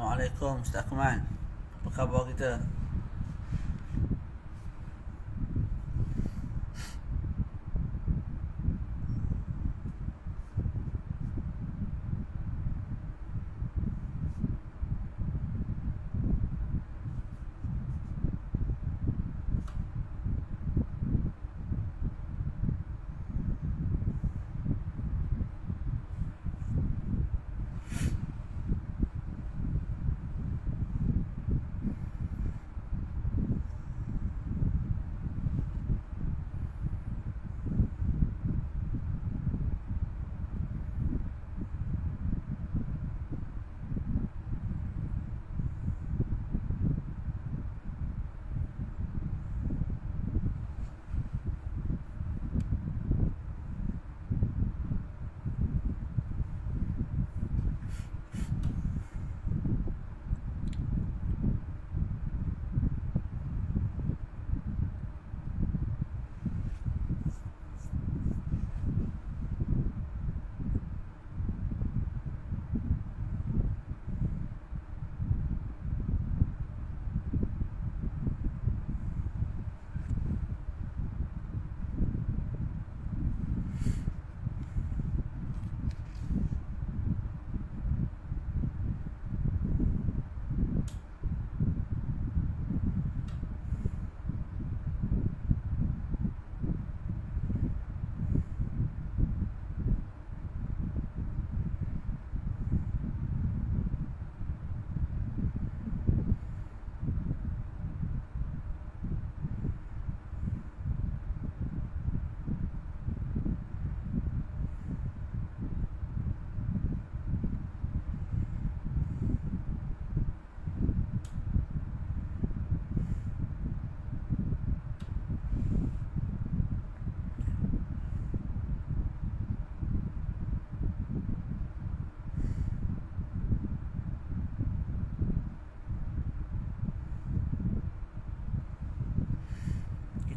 Assalamualaikum Ustaz Akmal. Apa khabar kita?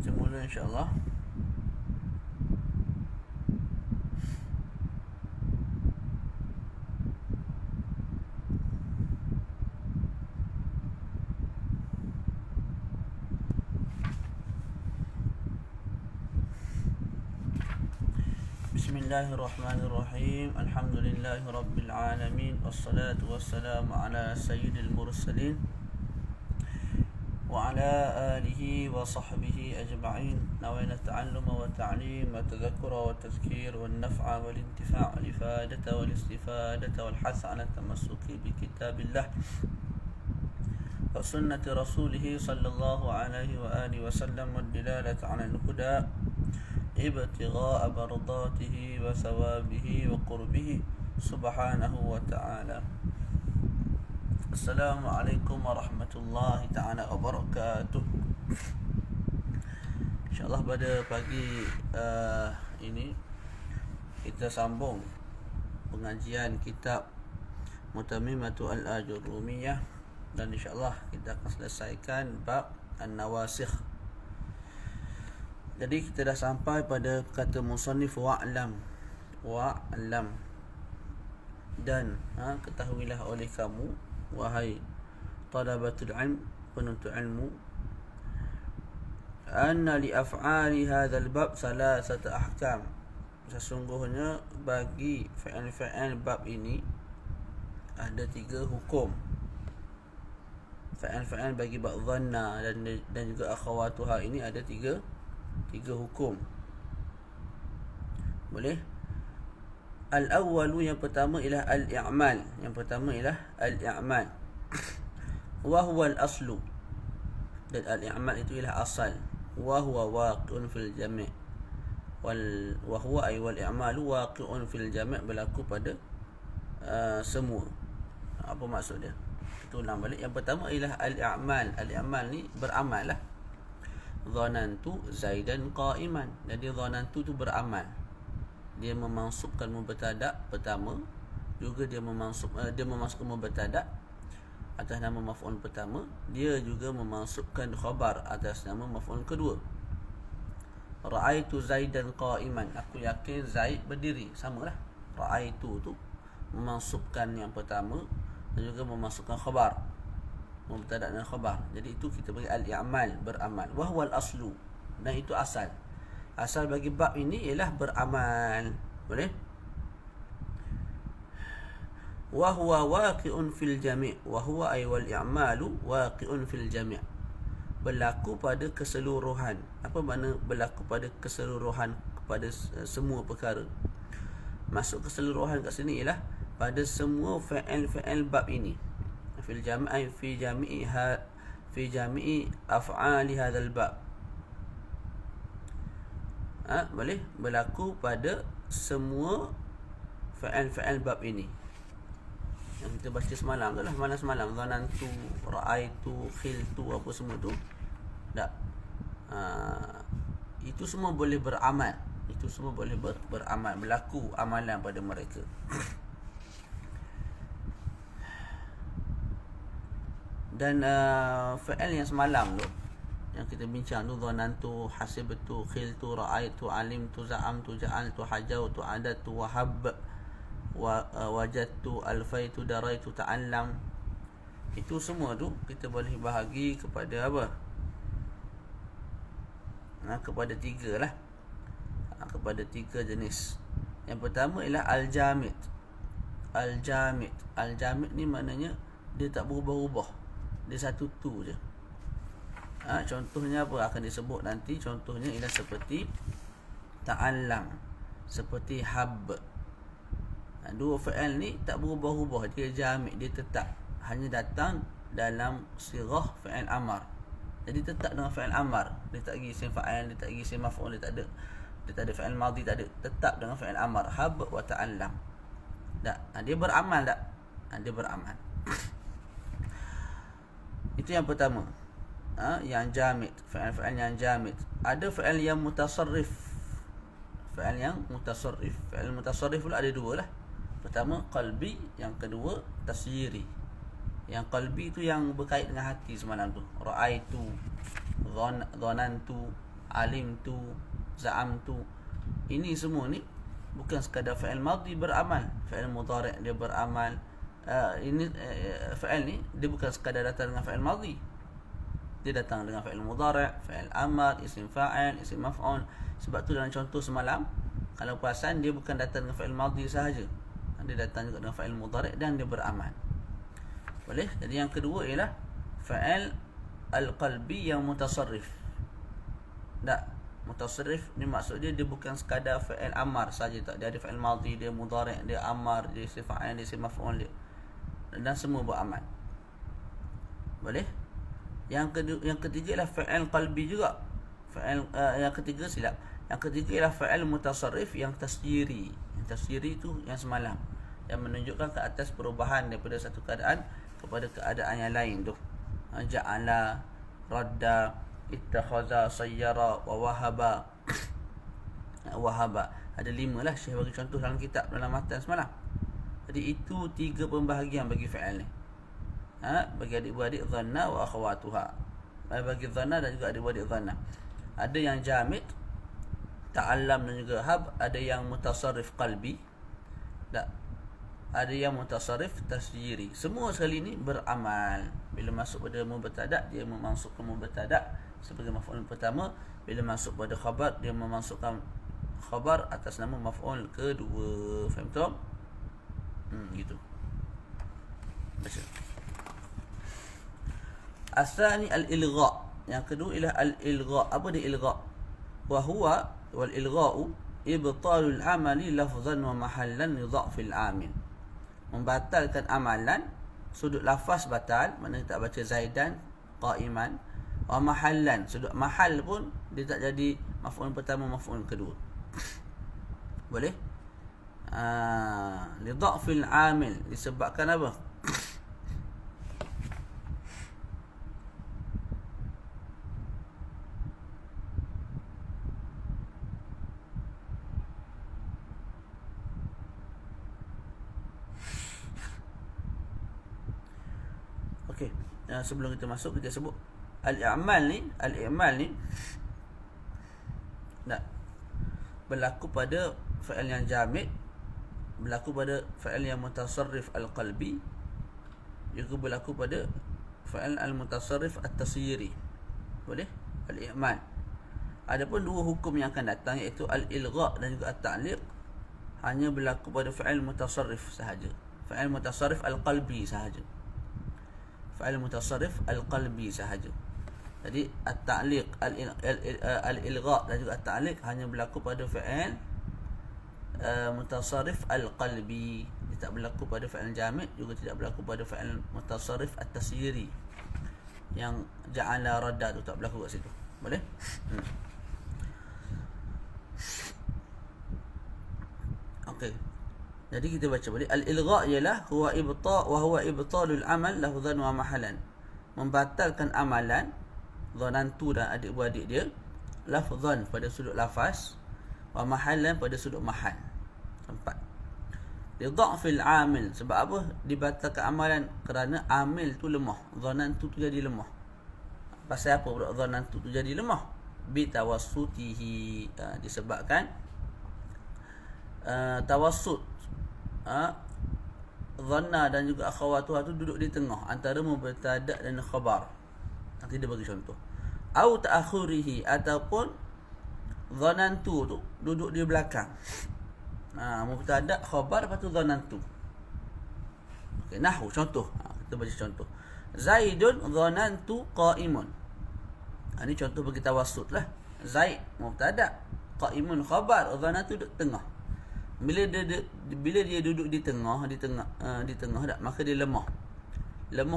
Kita mula insya-Allah. Bismillahirrahmanirrahim. Alhamdulillahirabbil alamin wassalatu wassalamu ala sayyidil mursalin wa ala alihi wa sahbihi ajma'in. Nawayna ta'alluma wa ta'lim wa tadhakkura wa tadhkir wa naf'a wal intifa' wal ifadata wal istifadata wal hath 'ala tamassuki bi kitabillah wa sunnati rasulih sallallahu alaihi wa alihi wa sallam wal dilalati 'ala al-huda ibtigha'a mardatihi wa thawabihi wa qurbihi subhanahu wa ta'ala. Assalamualaikum warahmatullahi ta'ala wabarakatuh. InsyaAllah pada pagi ini kita sambung pengajian kitab Mutamimatu al-Ajurrumiyah, dan insyaAllah kita akan selesaikan bab An-Nawasikh. Jadi kita dah sampai pada kata musannif wa'lam dan ketahuilah oleh kamu wahai talabatul ilm, penuntut ilmu, anna li af'ali hadzal bab salasata ahkam. Sesungguhnya bagi fi'il bab ini ada 3 hukum. Fi'il bagi bab dhanna dan juga akhawatuha ini ada 3 hukum. Boleh? Al-awwalu, yang pertama ialah al-i'mal. Wa huwa al-aslu. Dan al-i'mal itu ialah asal. Wa huwa waqi'un fil jami'. Wa huwa ay wal i'malu waqi'un fil jami', berlaku pada semua. Apa maksud dia? Kita ulang balik. Yang pertama ialah al-i'mal. Al-i'mal ni beramal lah. Dhanantu Zaidan qa'iman. Jadi dhanantu tu beramal. Dia memansubkan mubtada' pertama, juga dia memasukkan mubtada' atas nama maf'ul pertama, dia juga memansubkan khabar atas nama maf'ul kedua. Ra'aitu Zaidan qa'iman. Aku yakin Zaid berdiri. Samalah. Ra'aitu tu memansubkan yang pertama, dan juga memasukkan khabar, mubtada dan khabar. Jadi itu kita bagi al-i'mal, beramal. Wa huwa al-aslu, dan itu asal. Asal bagi bab ini ialah beramal. Boleh? Wa huwa waqi'un fil jami'. Wa huwa ay wal i'malu waqi'un fil jami'. Berlaku pada keseluruhan. Apa makna berlaku pada keseluruhan, kepada semua perkara? Masuk keseluruhan kat sini ialah pada semua fi'il bab ini. Fil jami' fi jami'i af'ali hadzal bab. Boleh berlaku pada semua fi'il bab ini yang kita baca semalam tu lah, malam semalam, zanantu, ra'aitu, khiltu, apa semua tu. Tak. Itu semua boleh beramal. Itu semua boleh beramal, berlaku amalan pada mereka. Dan fi'il yang semalam tu, yang kita bincang tu, dhanantu, hasibtu, khiltu, ra'aitu, alimtu, za'amtu, ja'altu, hajautu, adatu, wahab, wajadtu, alfaitu, daraitu, ta'allam. Itu semua tu kita boleh bahagi kepada apa? Kepada tiga lah. Kepada tiga jenis. Yang pertama ialah al-jamid. Al-jamid. Al-jamid ni maknanya dia tak berubah-ubah. Dia satu tu je. Contohnya apa akan disebut nanti. Contohnya ialah seperti ta'allam, seperti hab. Dua fi'il ni tak berubah-ubah. Dia jamid, dia tetap. Hanya datang dalam sirah fi'il amar. Jadi tetap dengan fi'il amar. Dia tak pergi isim fa'il, dia tak pergi isim maf'ul, dia tak ada fi'il madhi, tak ada. Tetap dengan fi'il amar. Hab wa ta'allam. Tak. Dia beramal tak? Dia beramal. Itu yang pertama. Yang jamid, fi'il yang jamid. Ada fi'il yang mutasarrif. Fi'il yang mutasarrif. Fi'il mutasarrif pula ada dua lah. Pertama qalbi, yang kedua tasyiri. Yang qalbi tu yang berkait dengan hati semalam tu. Ra'aitu, dhanantu, alimtu, za'amtu. Ini semua ni bukan sekadar fi'il madhi beramal. Fi'il mudhari' dia beramal. Ini fi'il ni dia bukan sekadar datang dengan fi'il madhi. Dia datang dengan fi'il mudhari', fi'il amar, isim fa'il, isim maf'ul. Sebab tu dalam contoh semalam, kalau perasan dia bukan datang dengan fi'il madhi sahaja. Dia datang juga dengan fi'il mudhari' dan dia beramal. Boleh? Jadi yang kedua ialah fi'il al-qalbi yang mutasarrif. Tak. Mutasarrif ni maksud dia bukan sekadar fi'il amar saja, tak. Dia ada fi'il madhi, dia mudhari', dia amar, dia isim fa'il, dia isim maf'ul dia. Dan semua beramal. Boleh? Yang ketiga ialah fi'il qalbi juga. Yang ketiga silap. Yang ketiga ialah fi'il mutasarrif yang tasjiri. Yang tasjiri tu yang semalam, yang menunjukkan ke atas perubahan daripada satu keadaan kepada keadaan yang lain tu. Ja'ala, radda, ittakhaza, sayyara, wa wahaba. Wahaba. Ada 5 lah Syekh bagi contoh dalam kitab, dalam matan semalam. Jadi itu 3 pembahagian bagi fi'il ni. Bagi adik-beradik dhanna wa akhawatuha. Bagi dhanna dan juga adik-beradik dhanna. Ada yang jamid, ta'allam dan juga hab. Ada yang mutasarrif qalbi. Tak. Ada yang mutasarrif tasjiri. Semua sekali ni beramal. Bila masuk pada mubtada', dia memasukkan mubtada' sebagai maf'ul pertama. Bila masuk pada khabar, dia memasukkan khabar atas nama maf'ul kedua. Faham tak? Gitu. Baca. Asani al-ilgha. Yang kedua ialah al-ilgha. Apa dia ilgha? Wa huwa wal ilgha'u ibtalul amali lafzan wa mahallan li dha'fil amil. Membatalkan amalan, sudut lafaz batal, maknanya tak baca zaidan qa'iman, wa mahallan, sudut mahal pun dia tak jadi maf'ul pertama, maf'ul kedua. Boleh? Li dha'fil amil, disebabkan apa? Okey, sebelum kita masuk, kita sebut al-i'mal ni tak berlaku pada fi'il yang jamid, berlaku pada fi'il yang mutasarrif al-qalbi, juga berlaku pada fa'il al-mutasarrif at-tasyiri. Boleh? Al-i'mal. Adapun dua hukum yang akan datang, iaitu al-ilgha' dan juga at-ta'liq, hanya berlaku pada fa'il mutasarrif sahaja. Fa'il mutasarrif al-qalbi sahaja. Fa'il mutasarrif al-qalbi sahaja. Jadi at-ta'liq, al-ilgha' dan juga at-ta'liq hanya berlaku pada fa'il mutasarrif al-qalbi. Dia tak berlaku pada fa'il jamid, juga tidak berlaku pada fa'il mutasarrif at-tasyiri. Yang ja'ala radda tu tak berlaku kat situ. Boleh? Okey. Jadi kita baca balik. Al-ilgha' ialah huwa ibtalul amal lafzan wa mahalan. Membatalkan amalan dhanantu dan adik-beradik dia, lafzan pada sudut lafaz, wa mahalan pada sudut mahal, tempat. Li dha'fil amil, sebab apa dibatalkan amalan? Kerana amil tu lemah, dhanantu tu jadi lemah. Pasal apa pula dhanantu tu jadi lemah? Bi tawassutihi, disebabkan tawassut, dhanna dan juga akhawatuha tu duduk di tengah antara mubtada' dan khabar. Nanti dia bagi contoh. Au ta'akhurihi, ataupun dhanantu tu duduk di belakang. Mubtada', khabar, lepas tu dhanantu. Okey, nahwu contoh. Kita baca contoh. Zaidun dhanantu qa'imun. Ini contoh bagi tawassut lah. Zaid mubtada', qa'imun khabar, dhanantu duduk tengah. Bila dia duduk di tengah tak, maka dia lemah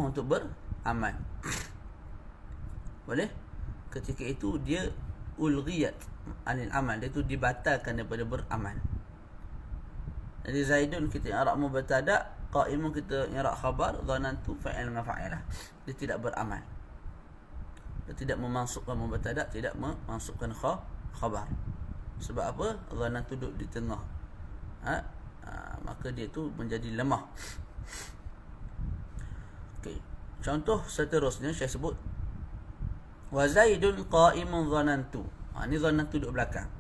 untuk beramal. Boleh? Ketika itu dia ulghiyat anil amal, dia tu dibatalkan daripada beramal. Jadi Zaidun kita i'rab mubtada', qa'imun kita i'rab khabar, dhanantu fa'il dengan fa'ilah. Dia tidak beramal. Dia tidak memasukkan mubtada', tidak memasukkan khabar. Sebab apa? Dhanantu duduk di tengah. Maka dia tu menjadi lemah. Okey. Contoh seterusnya saya sebut wa Zaidun qa'imun dhanantu. Ni dhanantu duduk belakang.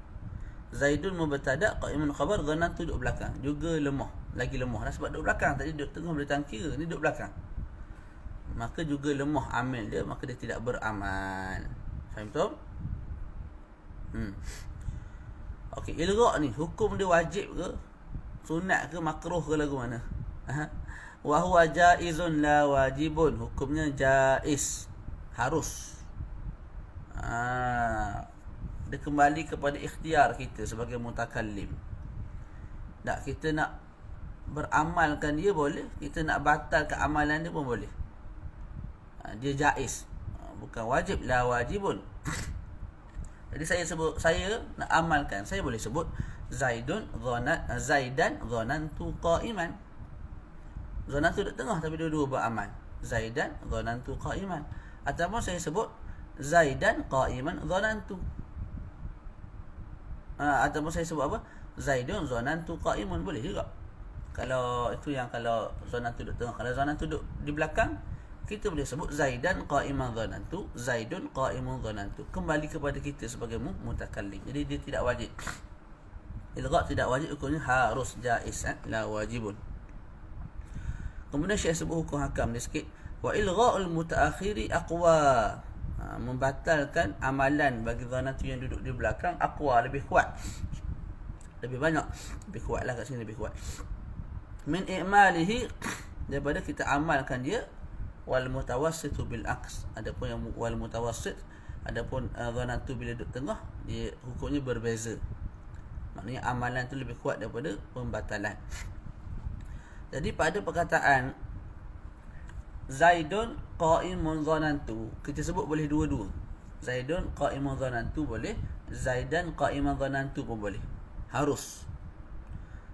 Zaidun mubtada', qa'imun khabar, dhanantu duduk belakang. Juga lemah, lagi lemah lah sebab duduk belakang. Tadi duduk tengah boleh tangkira, ni duduk belakang. Maka juga lemah amil dia, maka dia tidak beramal. Faham tu? Okey, ilgha' ni hukum dia wajib ke, sunat ke, makruh ke, lagu mana? Wa huwa jaizun la wajibun. Hukumnya jaiz, harus. Dia kembali kepada ikhtiar kita sebagai mutakallim. Tak, kita nak beramalkan dia boleh, kita nak batalkan amalan dia pun boleh. Dia jaiz, bukan wajib, la wajibun. Jadi saya nak amalkan, saya boleh sebut Zaidan dhanantu qa'iman. Dhanantu duduk tengah tapi dua-dua beramal. Zaidan dhanantu qa'iman. Ataupun saya sebut Zaidan qa'iman dhanantu. Ataupun saya sebut apa? Zaidun dhanantu qa'imun, boleh juga. Kalau itu yang kalau dhanantu duduk tengah. Kalau dhanantu duduk di belakang, kita boleh sebut Zaidan qa'iman dhanantu, Zaidun qa'imun dhanantu. Kembali kepada kita sebagai mutakallim. Jadi dia tidak wajib. Ilgha' tidak wajib, hukumnya harus, jaiz, la wajibun. Kemudian Syekh sebut hukum hakam dia sikit. Wa ilgha'ul mutaakhiri aqwa. Membatalkan amalan bagi dhanantu yang duduk di belakang, aqwa, lebih kuat. Lebih banyak, lebih kuat lah kat sini, lebih kuat. Min i'malihi, daripada kita amalkan dia. Wal mutawassitu bil aks. Adapun yang wal mutawassit, adapun dhanantu bila duduk tengah, dia hukumnya berbeza. Maknanya amalan tu lebih kuat daripada pembatalan. Jadi pada perkataan Zaidun qa'imun dhanantu, kita sebut boleh dua-dua. Zaidun qa'imun dhanantu boleh, Zaidan qa'iman dhanantu pun boleh. Harus.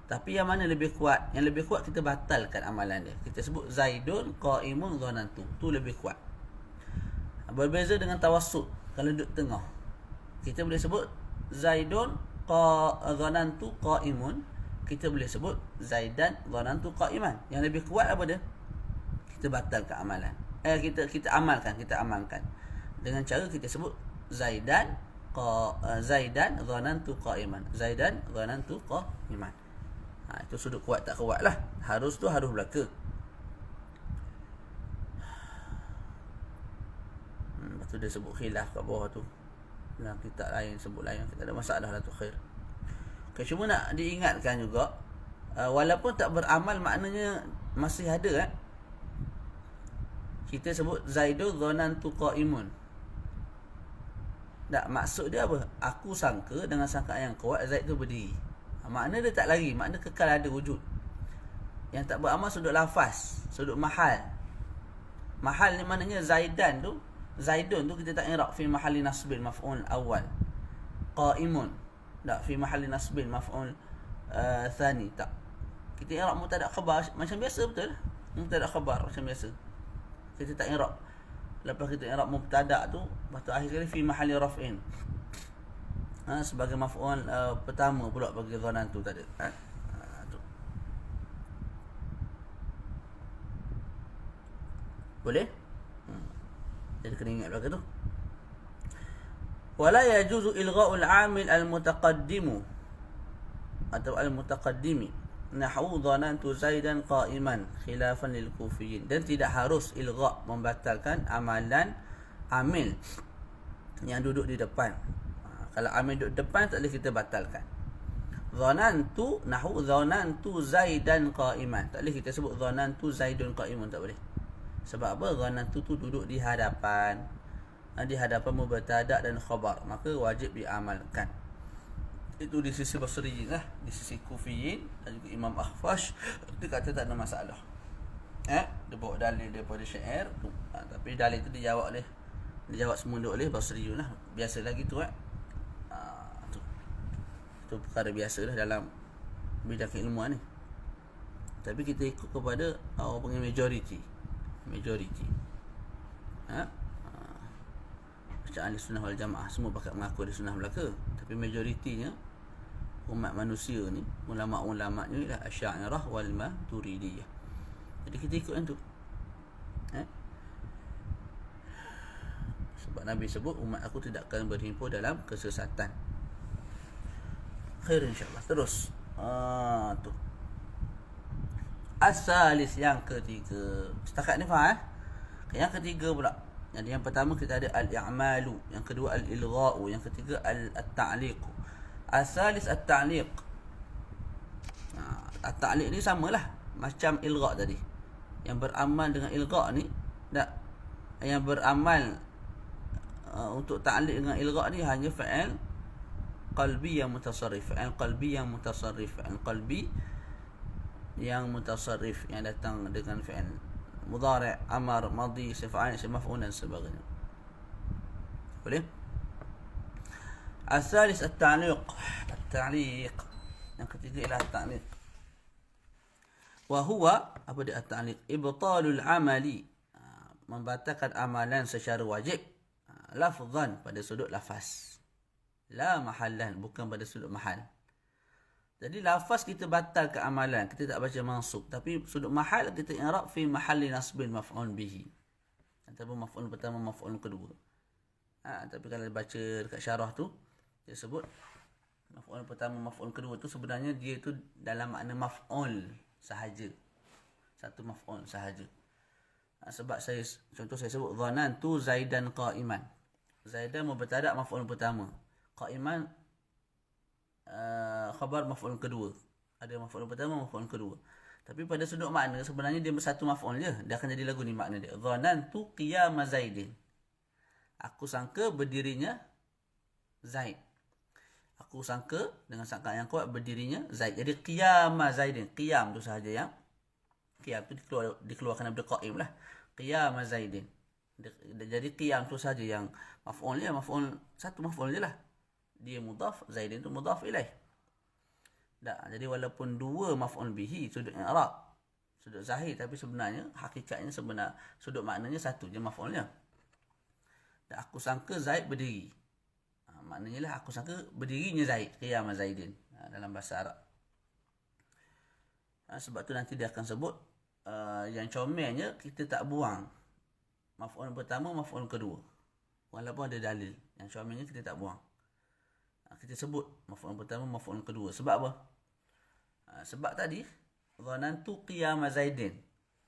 Tapi yang mana lebih kuat? Yang lebih kuat kita batalkan amalan dia. Kita sebut Zaidun qa'imun dhanantu, tu lebih kuat. Berbeza dengan tawassut. Kalau duduk tengah, kita boleh sebut Zaidun dhanantu qa'imun, kita boleh sebut Zaidan dhanantu qa'iman. Yang lebih kuat apa dia? Kita batalkan amalan. Kita amalkan dengan cara kita sebut Zaidan dhanantu qa'iman. Zaidan dhanantu qa'iman. Itu sudut kuat tak kuat lah. Harus tu harus belaka. tu dia sebut khilaf kat bawah tu. Dalam kitab lain sebut lain, kita ada masalah lah tu khair. Okay, cuma nak diingatkan juga, walaupun tak beramal maknanya masih ada kita sebut Zaidul dhanantu qa'imun. Tak, maksud dia apa? Aku sangka dengan sangkaan yang kuat Zaid tu berdiri. Makna dia tak lari, makna kekal ada wujud. Yang tak beramal sudut lafaz, sudut mahal. Mahal ni maknanya Zaidun tu kita tak i'rab fi mahalli nasbin maf'ul awal. Qa'imun tak fi mahalli nasbin maf'ul thani tak. Kita i'rab mubtada khabar macam biasa, betul? Mubtada khabar macam biasa. Kita tak i'rab. Lepas kita i'rab mubtada tu, lepas tu akhir sekali fi mahalli raf'in. Sebagai maf'ul pertama pula bagi dhanan tu tadi. Tu. Boleh? Jadi kena ingat belakang tu. Wala yajuzu ilgha'ul 'amil al-mutaqaddimu atau al-mutaqaddimi nahwu dhanantu Zaidan qa'iman khilafan lil Kufiyyin. Dan tidak harus ilgha' membatalkan amalan amil yang duduk di depan. Kalau amil duduk depan tak boleh kita batalkan. Dhanantu nahwu dhanantu Zaidan qa'iman. Tak boleh kita sebut dhanantu Zaidun qa'imun, tak boleh. Sebab apa? Dhanantu tu duduk di hadapan. Di hadapan mubtada dan khabar, maka wajib diamalkan. Itu di sisi Basriyin lah. Di sisi Kufiyin dan juga Imam Akhfash, dia kata tak ada masalah. Dia bawa dalil daripada syair tu. Tapi dalil tu dijawab semula oleh Basriyun lah. Biasa lagi tu tu perkara biasa lah dalam bidang keilmuan ni. Tapi kita ikut kepada orang panggil majority. Macam ahli sunnah wal jamaah, semua pakat mengaku ahli sunnah Melaka. Tapi majoritinya umat manusia ni, ulama'-ulama'nya ialah Asy'ariyah wal Maturidiyah. Jadi kita ikut yang tu. Sebab Nabi sebut umat aku tidak akan berhimpun dalam kesesatan. Khair insyaAllah. Terus tu As-salis, yang ketiga. Setakat ni faham? Yang ketiga pula. Jadi yang pertama kita ada al-i'malu, yang kedua al-ilgha'u, yang ketiga at-ta'liq. As-salis at-ta'liq. At-ta'liq ni samalah macam ilgha' tadi. Yang beramal dengan ilgha' ni, tak. Yang beramal untuk ta'liq dengan ilgha' ni hanya fa'il qalbi yang mutasarrif, fa'il qalbi yang mutasarrif, fa'il qalbi yang mutasarrif yang datang dengan fi'il mudhari', amar, madhi, sif'al, isim maf'ul dan sebagainya. Boleh? As-salis at-ta'liq. Yang ketiga ialah at-ta'liq. Wa huwa, apa dia at-ta'liq? Ibtalul amali, membatalkan amalan secara wajib, lafzan, pada sudut lafaz, la mahallan, bukan pada sudut mahal. Jadi lafaz kita batal ke amalan, kita tak baca mansub, tapi sudut mahal kita i'rab fi mahalli nasbin maf'ul bihi, ataupun maf'ul pertama maf'ul kedua. Tapi kalau baca dekat syarah tu dia sebut maf'ul pertama maf'ul kedua tu sebenarnya dia tu dalam makna maf'ul sahaja, satu maf'ul sahaja. Sebab saya sebut dhanantu Zaidan qa'iman. Zaidan mubtada' maf'ul pertama, qa'iman khabar maf'ul kedua. Ada maf'ul pertama, maf'ul kedua. Tapi pada sudut makna sebenarnya dia satu maf'ul je. Dia akan jadi lagu ni makna dia. Dhanantu qiyama Zaidin. Aku sangka berdirinya Zaid. Aku sangka dengan sangkaan yang kuat berdirinya Zaid. Jadi qiyama Zaidin. Qiyam tu sahaja yang qiyam tu dikeluarkan daripada qa'im lah. Qiyama Zaidin. Jadi qiyam tu sahaja yang maf'ul dia, maf'ul satu maf'ul je lah. Dia mudhaf, Zaidin tu mudhaf ilaih. Jadi walaupun dua maf'ul bihi sudut i'rab, sudut zahir, tapi sebenarnya hakikatnya sudut maknanya satu je maf'ulnya. Dan aku sangka Zaid berdiri. Maknanya lah aku sangka berdirinya Zaid, qiyam Zaidin dalam bahasa Arab. Sebab tu nanti dia akan sebut yang comelnya kita tak buang maf'ul pertama, maf'ul kedua. Walaupun ada dalil, yang comelnya kita tak buang. Kita sebut maf'ul pertama, maf'ul kedua. Sebab apa? Sebab tadi dhanantu qiyama Zaidin,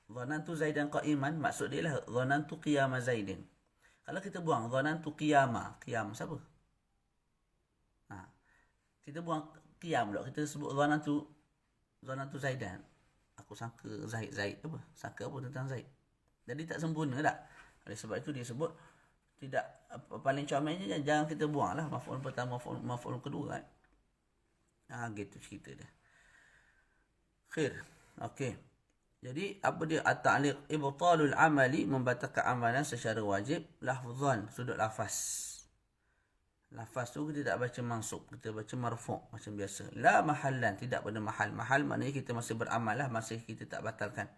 dhanantu Zaidan qa'iman, maksud dia lah dhanantu qiyama Zaidin. Kalau kita buang dhanantu qiyama, qiyam siapa? Kita buang qiyam pula, kita sebut dhanantu Zaidan. Aku sangka Zaid apa? Sangka apa tentang Zaid. Jadi tak sempurna tak? Oleh sebab itu dia sebut tidak, paling comelnya jangan kita buang lah maf'ul pertama, maf'ul kedua kan. Gitu cerita dia. Khair. Okey. Jadi apa dia at-ta'liq? Ibtalul amali, membatalkan amalan secara wajib, lafzan, sudut lafaz. Lafaz tu kita tak baca mansub, kita baca marfu' macam biasa. La mahallan, tidak pada mahal. Mahal maknanya kita masih beramal lah, masih kita tak batalkan.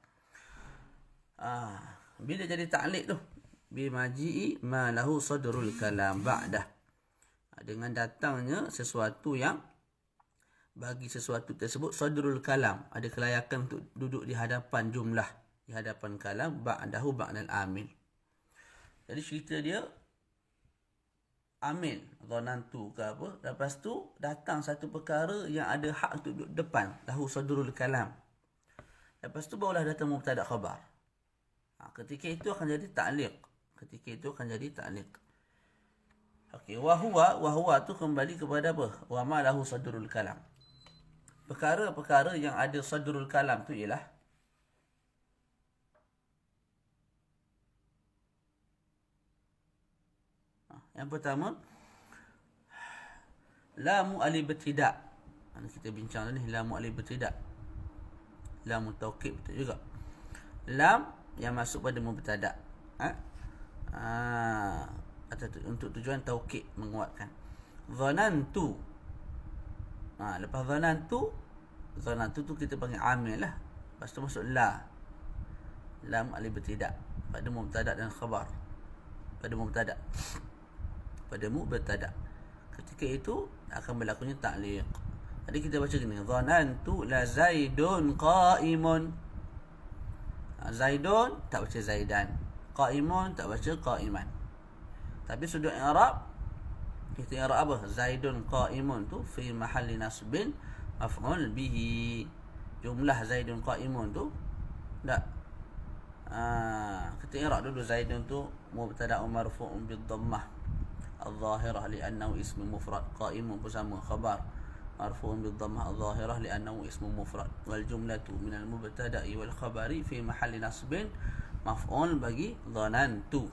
Bila jadi ta'liq tu? Bimaji'i ma lahu sadrul kalam ba'dah. Dengan datangnya sesuatu yang bagi sesuatu tersebut sadrul kalam, ada kelayakan untuk duduk di hadapan jumlah, di hadapan kalam, ba'dahu ba'dal amil. Jadi cerita dia amil, dhanantu ke apa, lepas tu datang satu perkara yang ada hak untuk duduk depan, lahu sadrul kalam. Lepas tu barulah datang mubtada khabar. Ketika itu akan jadi ta'liq. Okey, wa huwa tu kembali kepada apa? Wa ma lahu sadrul kalam. Perkara-perkara yang ada sadrul kalam tu ialah yang pertama, lamu alif ibtida'. Kita bincang ni lamu alif ibtida'. Lamu taukid betul juga. Lam yang masuk pada mubtada'. Untuk tujuan taukid, menguatkan. Dhanantu. Lepas dhanantu tu kita panggil amil lah. Lepas tu masuk la. Lam alif ibtida' pada mubtada' dan khabar. Pada mubtada'. Ketika itu akan berlakunya ta'liq. Jadi kita baca gini, dhanantu la Zaidun qa'imun. Zaidun tak baca Zaidan, qa'imun tak baca qa'iman. Tapi sudut i'rab kita i'rab apa? Zaidun qa'imun tu fi mahalli nasbin maf'ul bihi. Jumlah Zaidun qa'imun tu tak, kita i'rab dulu. Zaidun tu mubtada' marfu'un bid-dhammah al-zahirah li'annahu ismu mufrad. Qa'imun pun sama, khabar marfu'un bid-dhammah al-zahirah li'annahu ismu mufrad. Wal jumlatu minal mubtada'i wal khabari fi mahalli nasbin maf'ul bagi dhanantu.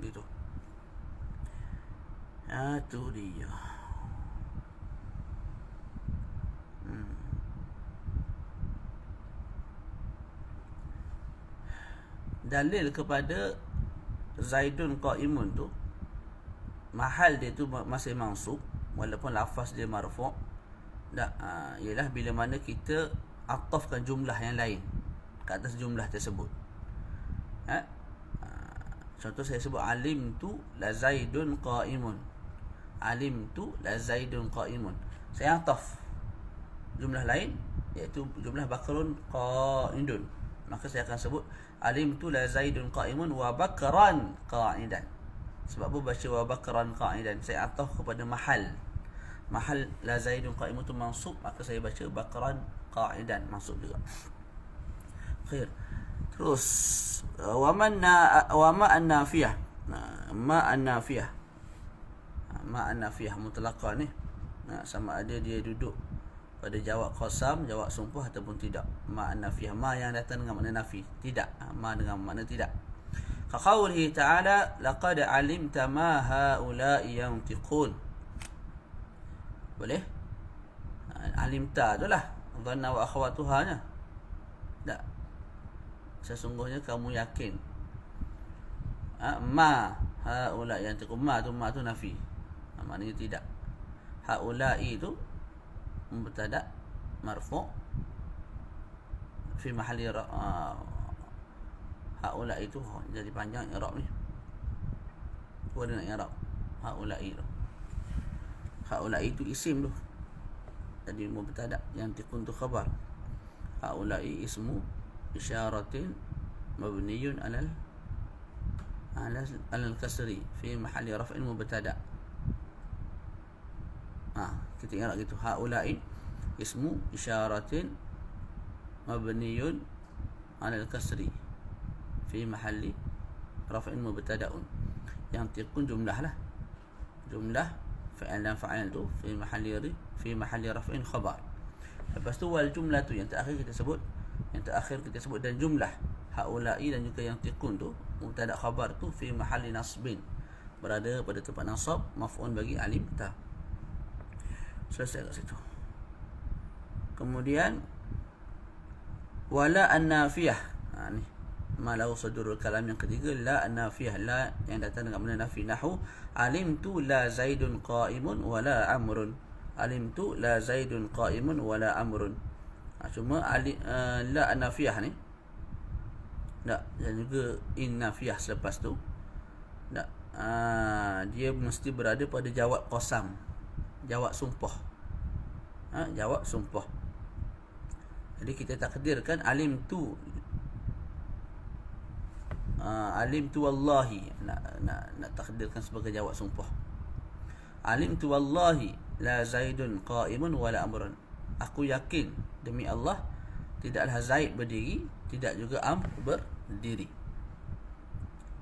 Gitu. Tu dia. Dalil kepada Zaidun qa'imun tu, mahal dia tu masih mansub walaupun lafaz dia marfu'. Ialah bila mana kita atafkan jumlah yang lain ke atas jumlah tersebut. Contoh saya sebut alimtu la Zaidun qa'imun. Saya ataf jumlah lain, iaitu jumlah Bakrun qa'idun. Maka saya akan sebut alimtu la Zaidun qa'imun wa Bakran qa'idan. Sebab apa baca wa Bakran qa'idan? Saya ataf kepada mahal la Zaidun qa'imun tu mansub, maka saya baca Bakran qa'idan, mansub juga. Khair. Terus wa ma an-nafiyah. Ma an-nafiyah mutlaqah ni. Sama ada dia duduk pada jawab qasam, jawab sumpah ataupun tidak. Ma an-nafiyah, ma yang datang dengan makna nafi, tidak. Ma dengan makna tidak. Ka qawlihi ta'ala laqad alimta ma haula'i yantiqun. Boleh? Alimta tu lah dhanna wa akhwatuhanya. Tak. Sesungguhnya kamu yakin. Ma haula'i yantiqun. Ma tu nafi. Maknanya tidak. Haula'i tu mubtada' marfu' fi mahalli haula'i tu jadi panjang i'rab ni. Boleh nak i'rab haula'i tu. Haula'i tu isim tu. Jadi mubtada' yang tiqun tu khabar. Haula'i ismu isyaratin mabniyun alal kasri fi mahalli raf'in mubtada'. Kita ingat gitu. Haula'i ismu isyaratin mabniyun alal kasri fi mahalli raf'in mubtada'un. Yang tiqun jumlah lah. Jumlah fa'il dan fa'il tu fi mahalli raf'in khabar. Lepas tu wal jumlah tu yang terakhir kita sebut, dan jumlah haula'i dan juga yang tiqun tu mubtada' khabar tu fi mahalli nasbin, berada pada tempat nasab maf'ul bagi alim ta. Selesai kat situ. Kemudian wala an-nafiyah. Ni malau sadurul kalam yang ketiga, la an-nafiyah, la yang datang dengan makna nafi. Nahu alimtu la zaidun qa'imun wala amrun. Alimtu la zaidun qa'imun wala amrun. Cuma la an-nafiyah ni tak, dan juga in nafiyah selepas tu tak, dia mesti berada pada jawab qasam, jawab sumpah. Jawab sumpah. Jadi kita takdirkan alimtu wallahi, nak takdirkan sebagai jawab sumpah. Alimtu wallahi la zaidun qa'imun wala amrun. Aku yakin demi Allah tidaklah Zaid berdiri, tidak juga Amr berdiri.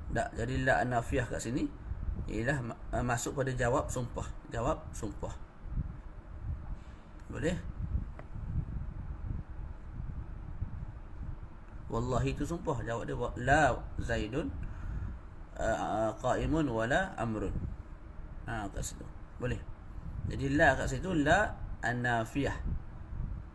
Tak, jadi la nafiyah kat sini ialah masuk pada jawab sumpah. Jawab sumpah. Boleh? Wallahi itu sumpah. Jawab dia la Zaidun qa'imun wala amrun. Kat situ. Boleh. Jadi la kat situ la an-nafiyah.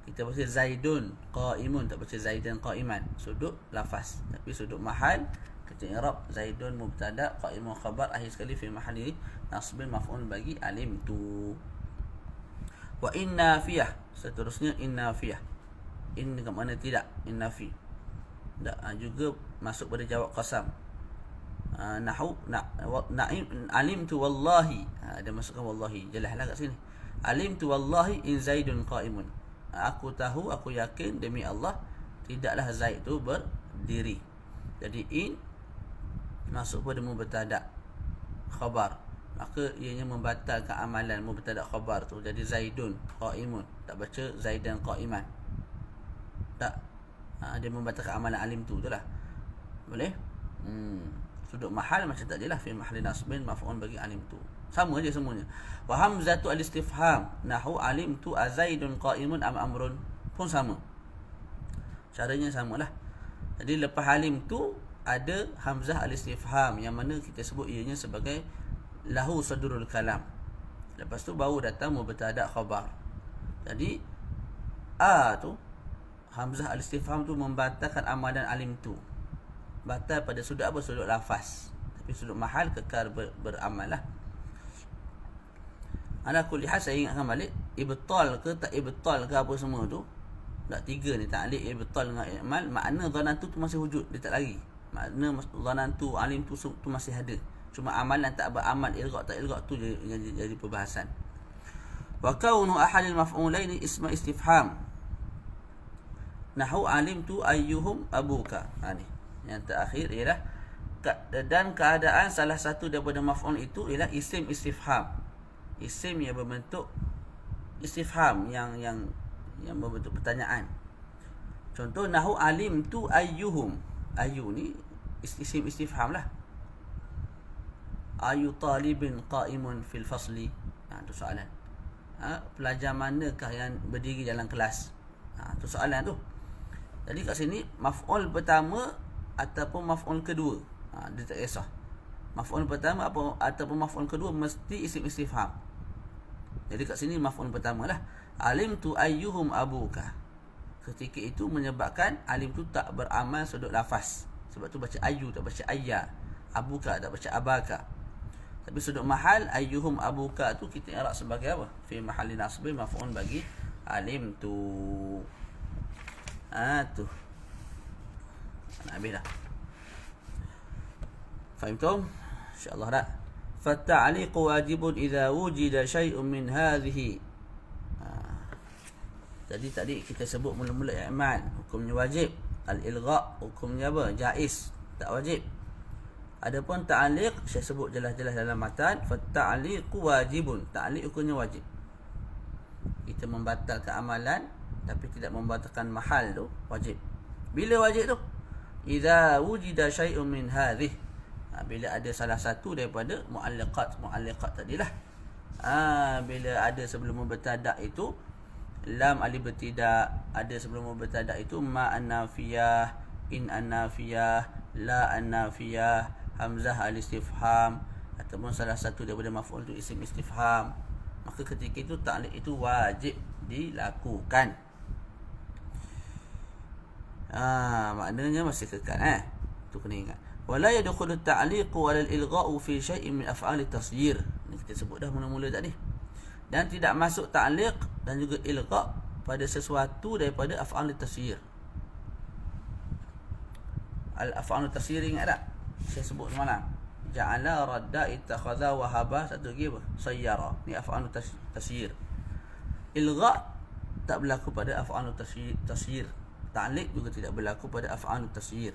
Kita baca Zaidun qa'imun, tak baca Zaidan qa'iman. Sudut lafaz. Tapi sudut mahal kita i'rab Zaidun mubtada', qa'imun khabar, akhir sekali fi mahalli nasbin maf'ul bagi alimtu. Wa in nafiyah, seterusnya in nafiyah. In dengan mana tidak, in nafi. Tak, juga masuk pada jawab qasam. Nahu alimtu wallahi. Dia masukkan wallahi. Jelaslah kat sini. Alimtu wallahi in Zaidun qa'imun. Aku tahu, aku yakin demi Allah tidaklah Zaid tu berdiri. Jadi in masuk pada mubtada' khabar, maka ianya membatalkan amalan mubtada' khabar tu. Jadi Zaidun qa'imun, tak baca Zaidan qa'iman. Tak, dia membatalkan amalan alim tu lah. Boleh? Sudut mahal macam tadi lah, fi mahalli nasbin maf'ul bagi alim tu. Sama je semuanya. Wa hamzatu al-istifham nahu alimtu azaidun qa'imun am amrun pun sama. Caranya samalah. Jadi lepas alim tu ada hamzah al-istifham yang mana kita sebut ianya sebagai lahu sadrul kalam. Lepas tu baru datang mubtada' khabar. Jadi tu hamzah al-istifham tu membatalkan amalan alim tu. Batal pada sudut apa? Sudut lafaz. Tapi sudut mahal kekal beramal lah. Ala kulli hal, saya ingatkan balik, ibtal ke tak ibtal ke apa semua tu, tak, tiga ni, ta'liq, ibtal dengan i'mal, makna zanantu tu masih wujud, dia tak lari. Makna zanantu, alim tu masih ada. Cuma amalan tak beramal, ilgha' tak ilgha' tu jadi perbahasan. Wa kaunu ahadil maf'ulaini isma istifham nahu alimtu ayyuhum abuka. Ni yang terakhir ialah dan keadaan salah satu daripada maf'ul itu ialah isim istifham. Isim yang berbentuk istifham, yang berbentuk pertanyaan. Contoh nahu alimtu ayyuhum. Ayu ni isim istifham lah. Ayu talibin qa'imun fil fasli. Tu soalan. Pelajar manakah yang berdiri dalam kelas? Tu soalan tu. Jadi kat sini maf'ul pertama ataupun maf'ul kedua, dia tak kisah. Maf'ul pertama ataupun maf'ul kedua mesti isim istifham. Jadi kat sini maf'ul pertama lah. Alimtu ayyuhum abuka. Ketika itu menyebabkan alim tu tak beramal sudut lafaz. Sebab tu baca ayu, tak baca ayya. Abuka tak baca abaka. Tapi sudut mahal ayyuhum abuka tu kita i'rab sebagai apa? Fi mahalli nasbin maf'ul bagi alim tu. Tu. Nak habis dah. Fahimtum? InsyaAllah dah. فالتعليق واجب إذا وجد شيء من هذه. Jadi tadi kita sebut mula-mula i'mal, hukumnya wajib. Al-ilgha' hukumnya apa? Jaiz, tak wajib. Adapun ta'liq saya sebut jelas-jelas dalam matan. Fatta'liqu wajibun. Ta'liq hukumnya wajib. Kita membatalkan amalan tapi tidak membatalkan mahal tu wajib. Bila wajib tu? Idza wujida syai'un min hadhihi. Bila ada salah satu daripada mu'alliqat tadilah. Bila ada sebelum mubtada' itu lam alif bertidak, ada sebelum mubtada' itu ma an-nafiyah, in an-nafiyah, la an-nafiyah, hamzah al-istifham, ataupun salah satu daripada maf'ul itu isim istifham, maka ketika itu ta'liq itu wajib dilakukan. Maknanya masih kekal, itu kena ingat. Wala yadkhulu at-ta'liqu wal ilgha'u fi syai'in min af'al at-tasyir. Ini kita sebut dah mula-mula tadi. Dan tidak masuk ta'liq dan juga ilgha' pada sesuatu daripada af'al at-tasyir. Al-af'al at-tasyir ingat tak? Saya sebut semalam. Ja'ala, radda, ittakhadha, wahaba, satu lagi apa? Sayyara. Ni af'al at-tasyir. Ilgha' tak berlaku pada af'al at-tasyir. Ta'liq juga tidak berlaku pada af'al at-tasyir.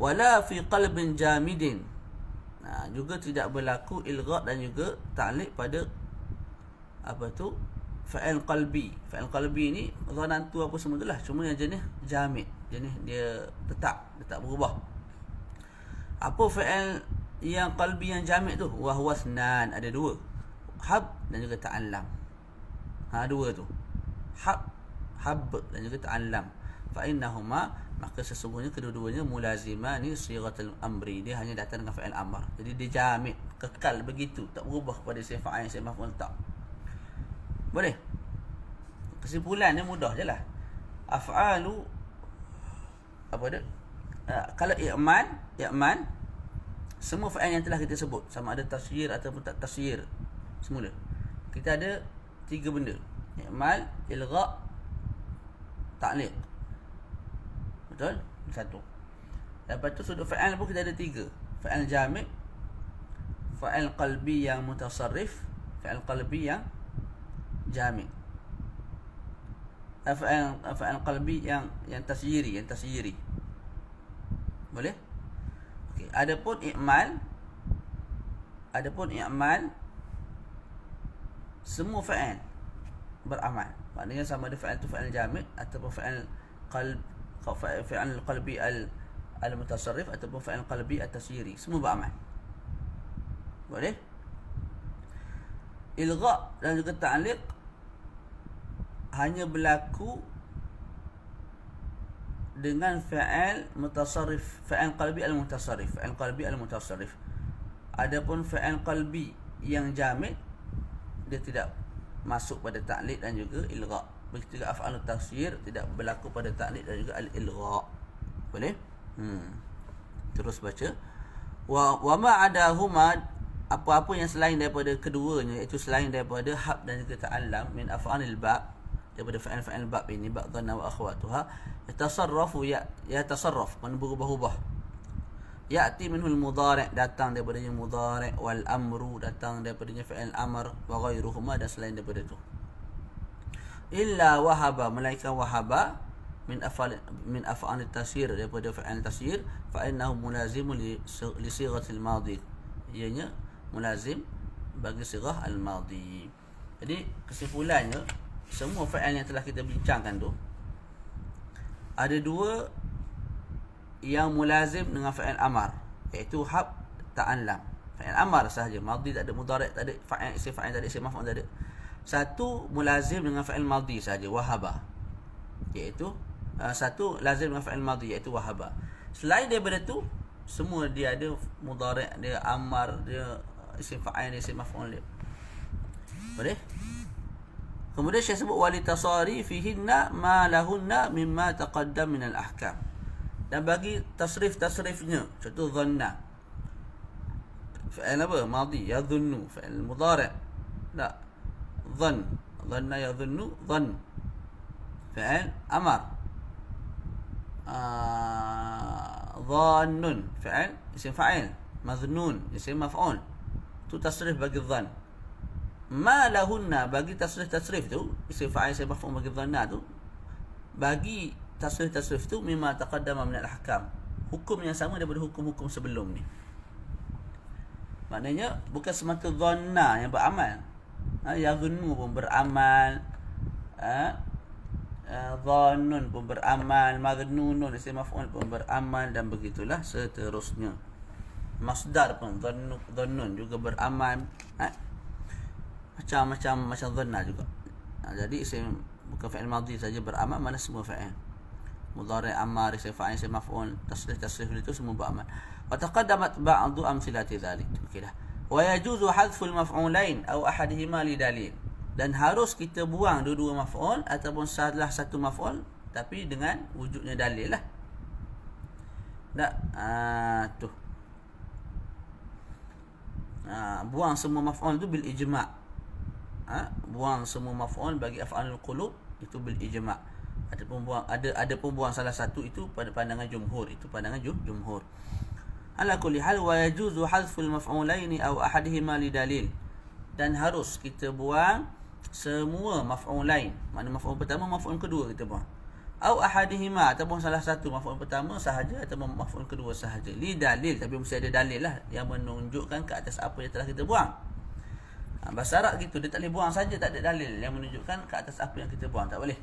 Wala fi qalbin jamidin. Juga tidak berlaku ilgha' dan juga ta'liq pada apa tu? Fa'il qalbi. Fa'il qalbi ni dhanan tu apa semua itulah, cuma yang jenis jamid. Jenis dia tetap, dia tak berubah. Apa fa'il yang qalbi yang jamid tu? Wa huwa thnan, ada dua. Hab dan juga ta'allam. Dua tu. Hab dan juga ta'allam. Fa innahuma, maka sesungguhnya kedua-duanya mulazimani sighatul amri. Dia hanya datang dengan fa'il amr. Jadi dia jamid, kekal begitu, tak berubah kepada isim fa'il, isim maf'ul, tak. Boleh? Kesimpulannya mudah je lah. Af'alu apa dia? Kalau i'man, semua fa'il yang telah kita sebut, sama ada tasyir ataupun tak tasyir, semula kita ada tiga benda: i'mal, ilgha', ta'liq. Betul? Satu. Lepas tu sudut fa'il pun kita ada tiga: fa'il jamid, fa'il qalbi yang mutasarrif, fa'il qalbi yang jamid, fa'il qalbi yang tasyiri. Boleh? Okey, adapun i'mal, semua fa'il beramal. Maknanya sama ada fa'il tu fa'il jamid ataupun fa'il qalbi al-mutasarrif ataupun fa'il qalbi at-tasyiri, semua beramal. Boleh? Ilgha' dan juga ta'liq hanya berlaku dengan fa'il mutasarrif, fa'il qalbi al-mutasarrif, Adapun fa'il qalbi yang jamid, dia tidak masuk pada ta'liq dan juga ilgha'. Begitu juga af'al tasyir tidak berlaku pada ta'liq dan juga al-ilgha'. Boleh? Terus baca. Wa ma adahuma, apa-apa yang selain daripada keduanya, iaitu selain daripada hab dan juga ta'allam, min af'alil bab, daripada fa'il bab ini, bab dhanna wa akhwatuha, yatasarraf, man berubah-ubah. Ya'ti minhul mudhari', datang daripadanya mudhari', wal amru, datang daripadanya fa'il amr, wa ghairuhuma, dan selain daripada itu. Illa wahaba, melainkan wahaba, min af'al tasyir, daripada fa'il tasyir, fa innahu mulazimun li sighatil madhi, ianya mulazim bagi sirah al-madhi. Jadi kesimpulannya, semua fa'il yang telah kita bincangkan tu, ada dua yang mulazim dengan fa'il amar, iaitu hab, ta'allam. Fa'il amar sahaja, madhi tak ada, mudhari' tak ada, fa'il, isim fa'il tak ada, isim maf'ul tak ada. Satu mulazim dengan fa'il madhi sahaja, wahaba, iaitu satu lazim dengan fa'il madhi, iaitu wahaba. Selain daripada tu, semua dia ada mudhari', dia amar, dia isim fa'il, isim maf'ul dia. Boleh? Kemudian saya sebut walitasari fihinna ma lahunna mimma taqaddam min al-ahkam. Dan bagi tasrif-tasrifnya, contoh dhanna, fa'il apa? Madhi, yadhunnu, fa'il mudhari'. Tak. Dhanna yadhunnu, dhann. Fa'il amar. Dhannun, fa'il isim fa'il. Madhnun, isim maf'ul. Tu tasrif bagi dhann. Ma lahunna, bagi tasrif-tasrif tu, isim fa'il isim maf'ul bagi dhanna tu, bagi tasrif-tasrif tu mimma taqaddama min al-ahkam, hukum yang sama daripada hukum-hukum sebelum ni. Maknanya bukan semata dhanna yang beramal, yadhunnu pun beramal, dhannun pun beramal, maghnunun isim maf'ul pun beramal, dan begitulah seterusnya. Masdar pun dhannun juga beramal. Macam dhanna juga. Jadi isim bukan fi'il madhi saja beramal, mana semua fa'il. Mudhari', amar, isim fa'il, isim maf'ul, tasrif itu semua beramal. Wa taqaddamat ba'du amthilati dhalik. Okeylah. Wa yajuzu hadful maf'ulain aw ahadihima li dalil. Dan harus kita buang dua-dua maf'ul ataupun salah satu maf'ul tapi dengan wujudnya dalil lah. Tu. Buang semua maf'ul tu bil ijma'. Buang semua maf'ul bagi af'alul qulub itu bil ijma'. Ada pun buang salah satu itu pada pandangan jumhur, itu pandangan jumhur. Ala kulli hal wa yajuzu hadful maf'ulaini aw ahadihima li dalil. Dan harus kita buang semua maf'ulain. Mana maf'ul pertama, maf'ul kedua kita buang. Aw ahadihima, ataupun salah satu maf'ul pertama sahaja ataupun maf'ul kedua sahaja. Li dalil, tapi mesti ada dalil lah yang menunjukkan ke atas apa yang telah kita buang. Bahasa Arab gitu, dia tak boleh buang saja tak ada dalil yang menunjukkan ke atas apa yang kita buang, tak boleh.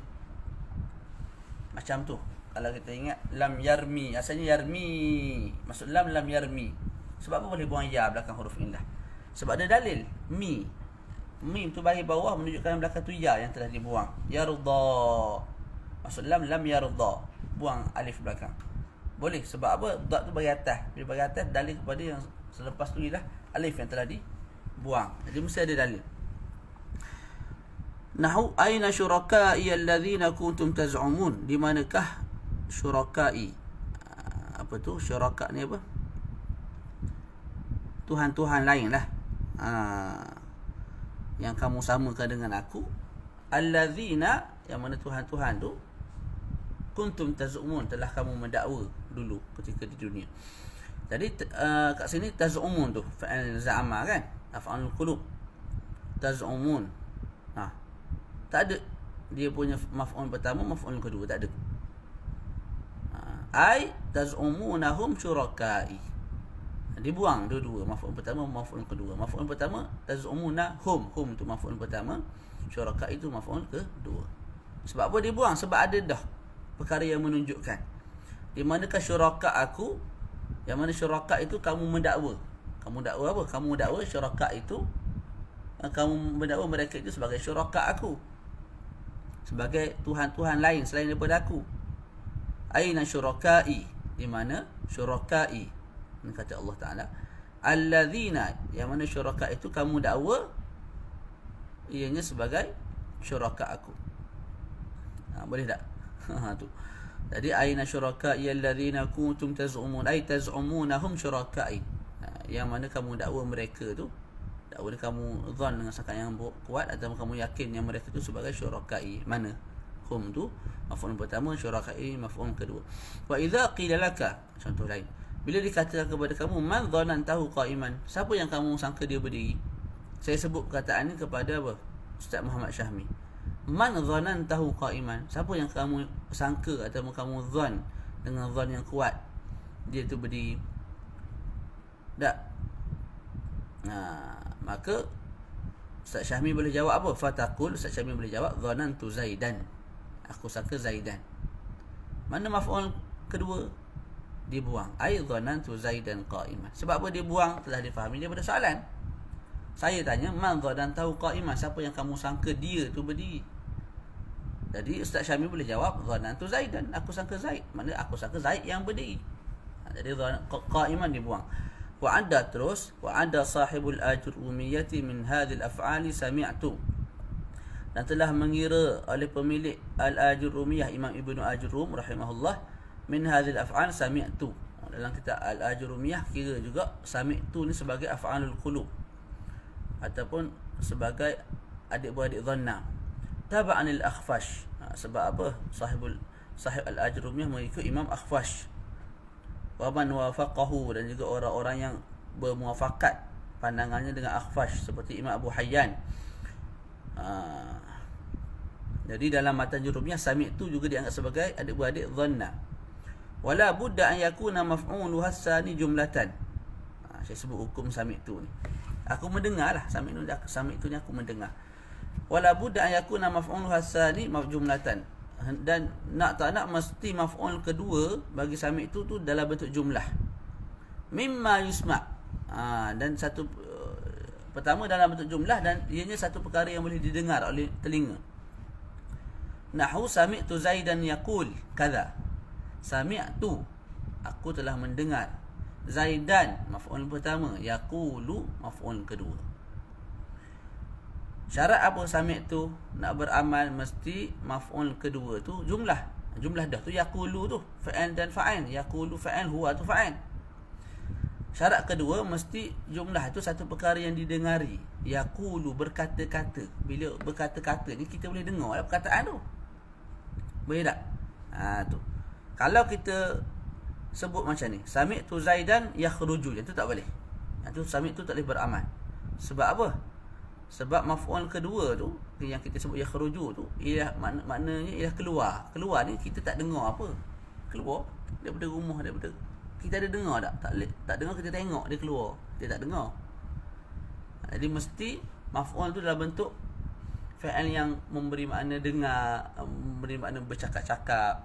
Macam tu. Kalau kita ingat lam yarmi, asalnya yarmi. Maksud lam yarmi. Sebab apa boleh buang ya belakang huruf illah? Sebab ada dalil. Mim tu bagi bawah menunjukkan belakang tu ya yang telah dibuang. Yarda. Maksud lam yarda. Buang alif belakang. Boleh. Sebab apa? Dad tu bagi atas. Bila bagi atas dalil kepada yang selepas tu ialah alif yang telah dibuang. Jadi mesti ada dalil. Nahu aina syuraka'i alladzina kuntum taz'umun. Di manakah syuraka'i? Apa tu? Syuraka ni apa? Tuhan-tuhan lain lah. Yang kamu samakan dengan aku. Alladzina, yang mana Tuhan-Tuhan tu kuntum taz'umun, telah kamu mendakwa dulu ketika di dunia. Jadi kat sini taz'umun tu fa'al za'ama kan? Af'alul qulub. Taz'umun. Tak ada dia punya maf'ul pertama, maf'ul kedua, tak ada. Ai taz'umunahum syuraka'i. Dibuang dua-dua, maf'ul pertama, maf'ul kedua. Maf'ul pertama taz'umunahum, hum tu maf'ul pertama, syuraka'i itu maf'ul kedua. Sebab apa dibuang? Sebab ada dah perkara yang menunjukkan di manakah syuraka aku, yang mana syuraka itu kamu mendakwa. Kamu dakwa apa? Kamu dakwa syuraka itu, kamu mendakwa mereka itu sebagai syuraka aku, sebagai tuhan-tuhan lain selain daripada aku. Aina syuraka'i, di mana syuraka'i, ini kata Allah Ta'ala, alladzina, yang mana syuraka itu kamu dakwa ianya sebagai syuraka aku. Boleh tak? Tu. Jadi aina syuraka'i alladzina kuntum taz'umun, ay taz'umunahum syuraka'i, yang mana kamu dakwa mereka tu, dakwa kamu zon dengan sangat yang kuat, atau kamu yakin yang mereka tu sebagai syuraka'i. Mana? Hum tu maf'ul pertama, syuraka'i maf'ul kedua. Wa idza qila laka, contoh lain, bila dikatakan kepada kamu man dhanantahu qa'iman, siapa yang kamu sangka dia berdiri? Saya sebut perkataan ni kepada apa? Ustaz Muhammad Syahmi. Man dhanantahu qa'iman, siapa yang kamu sangka atau kamu zon dengan zon yang kuat dia tu berdiri? Tak. Maka Ustaz Syahmi boleh jawab apa? Fatakul, Ustaz Syahmi boleh jawab dhanantu Zaidan, aku sangka Zaidan. Mana maf'ul kedua? Dibuang. Ai dhanantu Zaidan qa'iman. Sebab apa dibuang? Telah difahami daripada soalan. Saya tanya man dhanantahu qa'iman, siapa yang kamu sangka dia tu berdiri? Jadi Ustaz Syahmi boleh jawab dhanantu Zaidan, aku sangka Zaid. Mana aku sangka Zaid yang berdiri. Jadi qa'iman dibuang. Wa'adda terus, wa'adda sahibul ajrumiyyati min hadhil af'ali sami'tu, dan telah mengira oleh pemilik al-ajrumiyah Imam Ibnu Ajrum rahimahullah min hadhil af'al sami'tu. Dalam kitab al-ajrumiyah kira juga sami'tu ni sebagai af'alul qulub ataupun sebagai adik-beradik dhanna. Taba'anil Akhfash. Sebab apa? Sahib al-ajrumiyah mengikut Imam Akhfash. Wa man wafaqahu, dan juga orang-orang yang bermuafakat pandangannya dengan Akhfash seperti Imam Abu Hayyan. Jadi dalam matan jurumiyah sami' tu juga dianggap sebagai adik-beradik dhanna. Wala budda an yakuna maf'ulu hasani jumlatan. Saya sebut hukum sami' tu ni. Aku mendengar lah sami' tu ni aku mendengar. Wala budda an yakuna maf'ulu hasani jumlatan. Dan nak tak nak mesti maf'ul kedua bagi sami' tu dalam bentuk jumlah. mimma yusma'. Dan satu pertama dalam bentuk jumlah dan ianya satu perkara yang boleh didengar oleh telinga. Nahu sami'tu Zaidan yaqul kadza. Sami'tu, aku telah mendengar. Zaidan maf'ul pertama, yaqulu maf'ul kedua. Syarat apa sami'tu nak beramal mesti maf'ul kedua tu jumlah. Jumlah dah tu yaqulu tu fa'il dan fa'il. Yaqulu fa'il, huwa tu fa'il. Syarat kedua mesti jumlah tu satu perkara yang didengari. Yaqulu berkata-kata. Bila berkata-kata ni kita boleh dengar lah perkataan tu. Boleh tak? Tu. Kalau kita sebut macam ni, sami'tu Zaidan yakhruju, itu tak boleh. Itu sami'tu tak boleh beramal. Sebab apa? Sebab maf'ul kedua tu yang kita sebut yakhruju tu ialah maknanya ialah keluar. Keluar ni kita tak dengar apa. Keluar daripada rumah, daripada kita ada dengar tak? Tak dengar, kita tengok dia keluar. Dia tak dengar. Jadi mesti maf'ul tu dalam bentuk fa'il yang memberi makna dengar, memberi makna bercakap-cakap,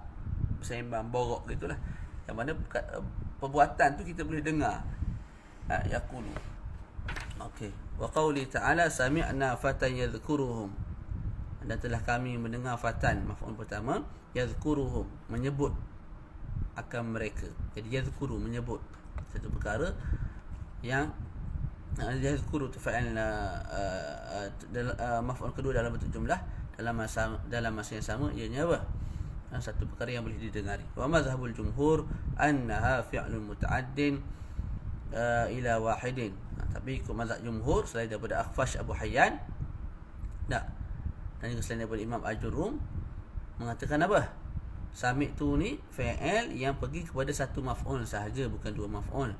bersembang, borok gitulah. Yang mana perbuatan tu kita boleh dengar. Yaqulu. Okey. Wa qauli ta'ala sami'na fatan yadhkuruhum. Dan telah kami mendengar fatan, maf'ul pertama, yadhkuruhum, menyebut akan mereka. Jadi yadhkuru, menyebut satu perkara yang yadhkuru tu fa'il maf'ul kedua dalam bentuk jumlah dalam masa yang sama ianya apa? Satu perkara yang boleh didengari. Wa mazhabul jumhur annaha fi'lun muta'addin ila wahidin. Tapi ikut mazhab jumhur selain daripada Akhfash Abu Hayyan dan juga selain daripada Imam Ajurrum mengatakan apa? Sami'tu ni fa'il yang pergi kepada satu maf'ul sahaja, bukan dua maf'ul.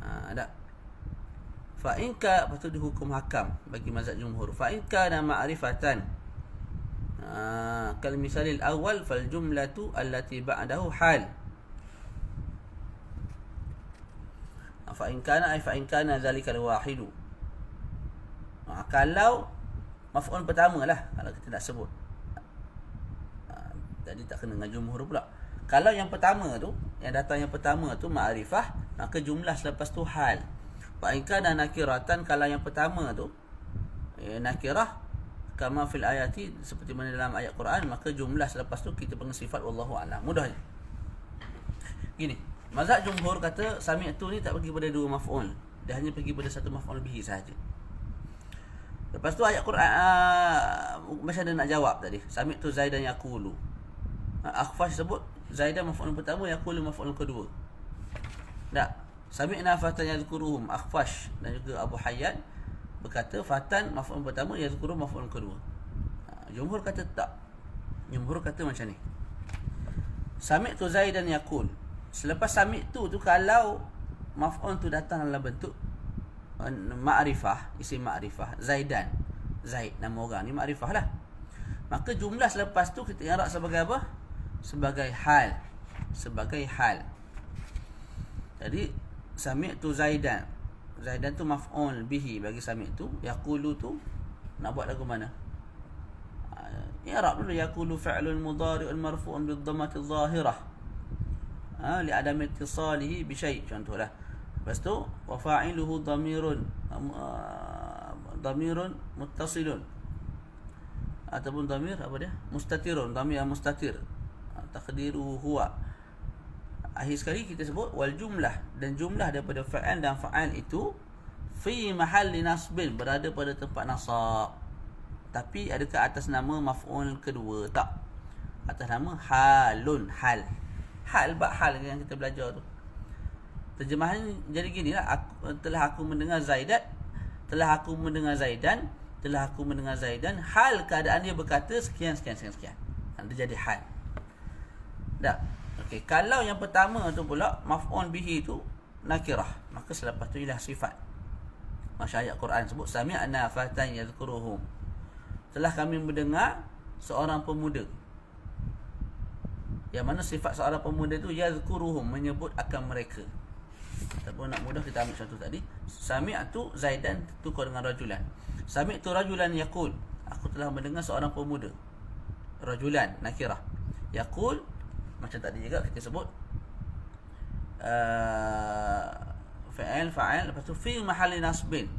Ada. Fa in ka, patut dihukum hakam bagi mazhab jumhur. Fa in kana ma'rifatan kal misalil awal fal jumlatu allati ba'dahu hal. Fa in kana zalikal wahidu. Kalau maf'ul pertama lah, kalau kita nak sebut, jadi tak kena dengan jumhur pula. Kalau yang pertama tu, yang datang yang pertama tu ma'rifah, maka jumlah selepas tu hal. Fa in kana nakiratan, kalau yang pertama tu nakirah kama fil ayati, seperti mana dalam ayat Quran, maka jumlah selepas tu kita panggil sifat, wallahu a'lam. Mudah je. Gini, mazhab jumhur kata sami'tu ni tak pergi pada dua maf'ul, dia hanya pergi pada satu maf'ul bihi sahaja. Lepas tu ayat Quran macam ada nak jawab tadi, sami'tu Zaidan yaqulu. Akhfash sebut Zaidan maf'ul pertama, yaqulu maf'ul kedua. Tak. Sami'na fatan yadhkuruhum, Akhfash dan juga Abu Hayyan berkata fatan maf'ul pertama, yadhkuru maf'ul kedua. Jumhur kata tak. Jumhur kata macam ni. Sami'tu Zaidan yaqul. Selepas sami'tu tu kalau maf'ul tu datang dalam bentuk ma'rifah, isim ma'rifah, Zaidan, Zaid nama orang ni ma'rifah lah, maka jumlah selepas tu kita i'rab sebagai apa? Sebagai hal. Sebagai hal. Jadi sami'tu Zaidan, Zaidan tu maf'ul bihi bagi sami'tu. Yaqulu tu nak buat lagu mana? I'rab dulu. Yaqulu fi'lun mudhari'un marfu'un bid-dhammati adh-dhahirah li adami ittisalihi bi syai', contohlah. Lepas tu wa fa'iluhu dhamirun muttasilun, ataupun dhamir apa dia? Mustatirun, dhamir mustatir, taqdiruhu huwa. Akhir sekali kita sebut wal jumlah, dan jumlah daripada fa'il dan fa'il itu fi mahalli nasbin, berada pada tempat nasab. Tapi adakah atas nama maf'ul kedua? Tak. Atas nama halun, hal. Hal bab hal yang kita belajar tu. Terjemahan jadi ginilah, telah aku mendengar Zaidan, telah aku mendengar Zaidan, hal keadaan dia berkata sekian. Dia jadi hal. Tak. Okey, kalau yang pertama tu pula maf'ul bihi tu nakirah, maka selepas tu ialah sifat. Masya ayat Quran sebut sami'na fatan yadhkuruhum. Telah kami mendengar seorang pemuda. Yang mana sifat seorang pemuda tu yadhkuruhum, menyebut akan mereka. Ataupun nak mudah kita ambil contoh tadi, sami'tu Zaidan tukar dengan rajulan. Sami'tu rajulan yaqul, aku telah mendengar seorang pemuda. Rajulan nakirah. Yaqul macam tadi juga kita sebut fa'il, lepas tu fi mahalli nasbin,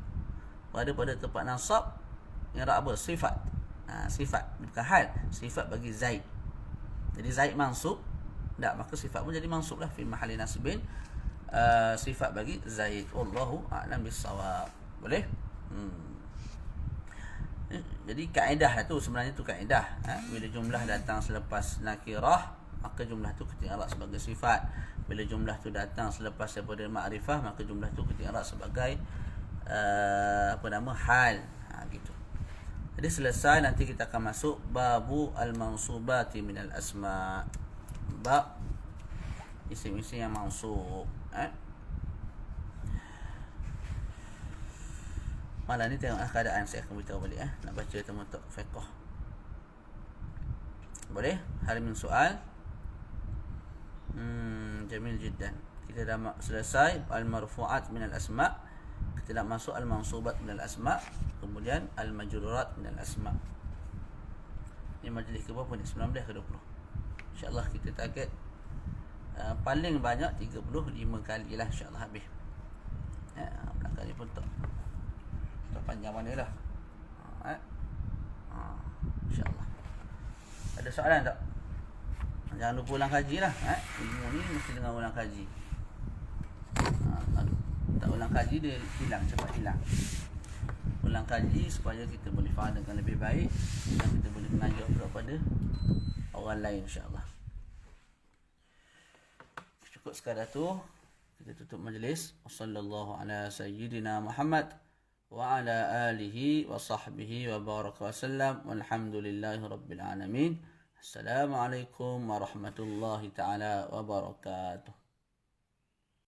pada tempat nasab i'rab apa? Sifat. Sifat bukan hal, sifat bagi Zaid. Jadi Zaid mansub, tak, maka sifat pun jadi mansub lah, fi mahalli nasbin, sifat bagi Zaid. Wallahu a'lam bissawab. Boleh? Jadi kaedah tu sebenarnya tu kaedah, bila jumlah datang selepas nakirah, maka jumlah tu kita i'rab sebagai sifat. Bila jumlah tu datang selepas daripada ma'rifah, maka jumlah tu kita i'rab sebagai hal. Gitu. Jadi selesai, nanti kita akan masuk babu al-mansubati minal asma'. Bab isim-isim yang mansub. Malam ni tengoklah keadaan, saya akan beritahu balik nak baca tamutuk fiqh. Boleh? Hal min soal. Jamil jiddan. Kita dah selesai al-marfu'at minal asma'. Kita dah masuk al-mansubat minal asma', kemudian al-majrurat minal asma'. Ini majlis ke berapa ni? 19 ke 20? InsyaAllah kita target paling banyak 35 kali lah, insyaAllah habis. Belakang ni pun tak panjang mana lah. InsyaAllah. Ada soalan tak? Jangan lupa ulang kaji lah. Ilmu ni mesti dengan ulang kaji. Tak ulang kaji, dia hilang, cepat hilang. Ulang kaji supaya kita boleh faham dengan lebih baik, dan kita boleh mengajar kepada orang lain, insyaAllah. Cukup sekadar tu, kita tutup majlis. Wassallallahu ala sayyidina Muhammad wa ala alihi wa sahbihi wa baraka wa sallam, walhamdulillahi rabbil alamin. Assalamualaikum warahmatullahi ta'ala wabarakatuh.